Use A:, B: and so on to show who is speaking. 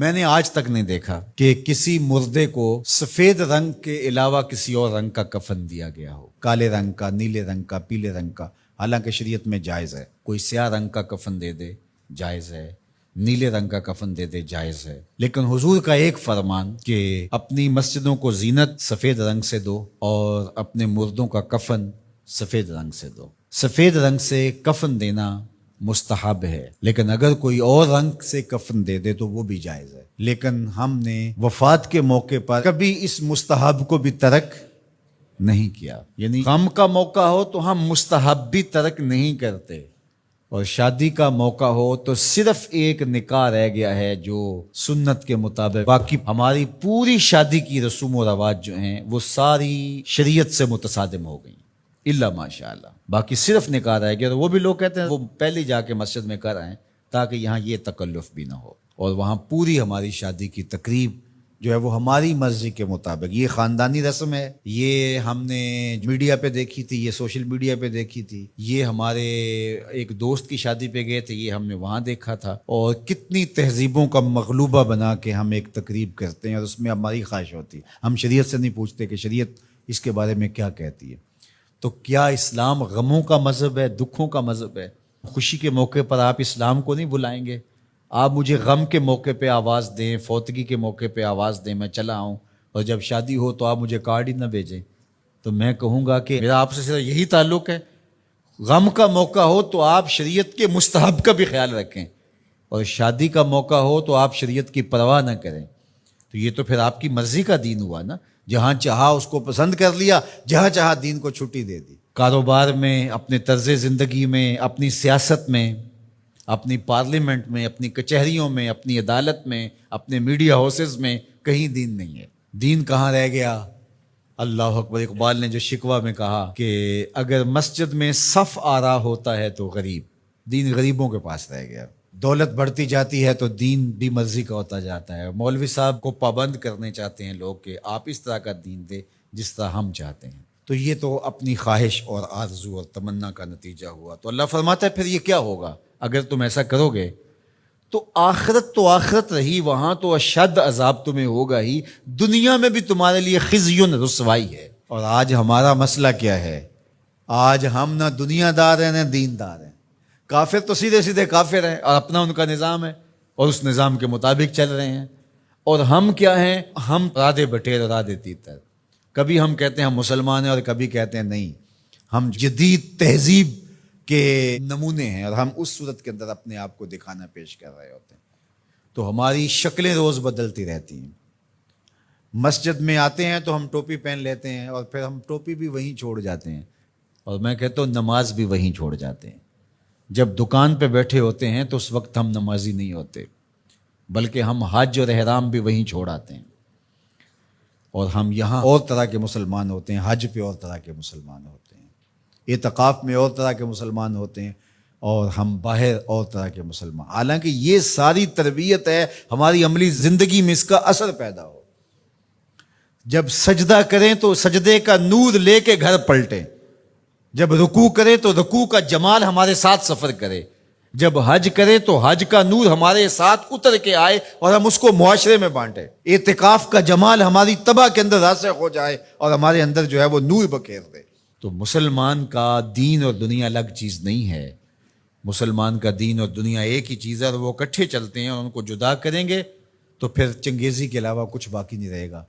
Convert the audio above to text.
A: میں نے آج تک نہیں دیکھا کہ کسی مردے کو سفید رنگ کے علاوہ کسی اور رنگ کا کفن دیا گیا ہو، کالے رنگ کا، نیلے رنگ کا، پیلے رنگ کا۔ حالانکہ شریعت میں جائز ہے، کوئی سیاہ رنگ کا کفن دے دے جائز ہے، نیلے رنگ کا کفن دے دے جائز ہے، لیکن حضور کا ایک فرمان کہ اپنی مسجدوں کو زینت سفید رنگ سے دو اور اپنے مردوں کا کفن سفید رنگ سے دو۔ سفید رنگ سے کفن دینا مستحب ہے، لیکن اگر کوئی اور رنگ سے کفن دے دے تو وہ بھی جائز ہے۔ لیکن ہم نے وفات کے موقع پر کبھی اس مستحب کو بھی ترک نہیں کیا، یعنی غم کا موقع ہو تو ہم مستحب بھی ترک نہیں کرتے، اور شادی کا موقع ہو تو صرف ایک نکاح رہ گیا ہے جو سنت کے مطابق، باقی ہماری پوری شادی کی رسوم و رواج جو ہیں وہ ساری شریعت سے متصادم ہو گئی، الا ماشاء اللہ۔ باقی صرف نکاح رہ گیا، تو وہ بھی لوگ کہتے ہیں وہ پہلے جا کے مسجد میں کر آئیں تاکہ یہاں یہ تکلف بھی نہ ہو، اور وہاں پوری ہماری شادی کی تقریب جو ہے وہ ہماری مرضی کے مطابق۔ یہ خاندانی رسم ہے، یہ ہم نے میڈیا پہ دیکھی تھی، یہ سوشل میڈیا پہ دیکھی تھی، یہ ہمارے ایک دوست کی شادی پہ گئے تھے، یہ ہم نے وہاں دیکھا تھا، اور کتنی تہذیبوں کا مغلوبہ بنا کے ہم ایک تقریب کرتے ہیں اور اس میں ہماری خواہش ہوتی ہے۔ ہم شریعت سے نہیں پوچھتے کہ شریعت اس کے بارے میں کیا کہتی ہے۔ تو کیا اسلام غموں کا مذہب ہے، دکھوں کا مذہب ہے؟ خوشی کے موقع پر آپ اسلام کو نہیں بلائیں گے؟ آپ مجھے غم کے موقع پہ آواز دیں، فوتگی کے موقع پہ آواز دیں، میں چلا آؤں، اور جب شادی ہو تو آپ مجھے کارڈ ہی نہ بھیجیں، تو میں کہوں گا کہ میرا آپ سے صرف یہی تعلق ہے۔ غم کا موقع ہو تو آپ شریعت کے مستحب کا بھی خیال رکھیں، اور شادی کا موقع ہو تو آپ شریعت کی پرواہ نہ کریں۔ تو یہ تو پھر آپ کی مرضی کا دین ہوا نا، جہاں چاہا اس کو پسند کر لیا، جہاں چاہا دین کو چھٹی دے دی۔ کاروبار میں، اپنے طرز زندگی میں، اپنی سیاست میں، اپنی پارلیمنٹ میں، اپنی کچہریوں میں، اپنی عدالت میں، اپنے میڈیا ہاؤسز میں کہیں دین نہیں ہے۔ دین کہاں رہ گیا؟ اللہ اکبر۔ اقبال نے جو شکوہ میں کہا کہ اگر مسجد میں صف آ رہا ہوتا ہے تو غریب، دین غریبوں کے پاس رہ گیا۔ دولت بڑھتی جاتی ہے تو دین بھی مرضی کا ہوتا جاتا ہے۔ مولوی صاحب کو پابند کرنے چاہتے ہیں لوگ کہ آپ اس طرح کا دین دے جس طرح ہم چاہتے ہیں، تو یہ تو اپنی خواہش اور آرزو اور تمنا کا نتیجہ ہوا۔ تو اللہ فرماتا ہے پھر یہ کیا ہوگا اگر تم ایسا کرو گے تو آخرت رہی، وہاں تو اشد عذاب تمہیں ہوگا ہی، دنیا میں بھی تمہارے لیے خزی رسوائی ہے۔ اور آج ہمارا مسئلہ کیا ہے؟ آج ہم نہ دنیا دار ہیں نہ دین دار ہیں۔ کافر تو سیدھے سیدھے کافر ہیں اور اپنا ان کا نظام ہے اور اس نظام کے مطابق چل رہے ہیں، اور ہم کیا ہیں؟ ہم رادے بٹیر اور رادے تیتر۔ کبھی ہم کہتے ہیں ہم مسلمان ہیں اور کبھی کہتے ہیں نہیں، ہم جدید تہذیب کے نمونے ہیں، اور ہم اس صورت کے اندر اپنے آپ کو دکھانا پیش کر رہے ہوتے ہیں۔ تو ہماری شکلیں روز بدلتی رہتی ہیں۔ مسجد میں آتے ہیں تو ہم ٹوپی پہن لیتے ہیں، اور پھر ہم ٹوپی بھی وہیں چھوڑ جاتے ہیں، اور میں کہتا ہوں نماز بھی وہیں چھوڑ جاتے ہیں۔ جب دکان پہ بیٹھے ہوتے ہیں تو اس وقت ہم نمازی نہیں ہوتے، بلکہ ہم حج اور احرام بھی وہیں چھوڑ آتے ہیں، اور ہم یہاں اور طرح کے مسلمان ہوتے ہیں، حج پہ اور طرح کے مسلمان ہوتے ہیں، اعتکاف میں اور طرح کے مسلمان ہوتے ہیں، اور ہم باہر اور طرح کے مسلمان۔ حالانکہ یہ ساری تربیت ہے ہماری عملی زندگی میں اس کا اثر پیدا ہو۔ جب سجدہ کریں تو سجدے کا نور لے کے گھر پلٹیں، جب رکوع کرے تو رکوع کا جمال ہمارے ساتھ سفر کرے، جب حج کرے تو حج کا نور ہمارے ساتھ اتر کے آئے اور ہم اس کو معاشرے میں بانٹیں، اعتکاف کا جمال ہماری طبع کے اندر راسخ ہو جائے اور ہمارے اندر جو ہے وہ نور بکھیر دے۔ تو مسلمان کا دین اور دنیا الگ چیز نہیں ہے، مسلمان کا دین اور دنیا ایک ہی چیز ہے، اور وہ اکٹھے چلتے ہیں، اور ان کو جدا کریں گے تو پھر چنگیزی کے علاوہ کچھ باقی نہیں رہے گا۔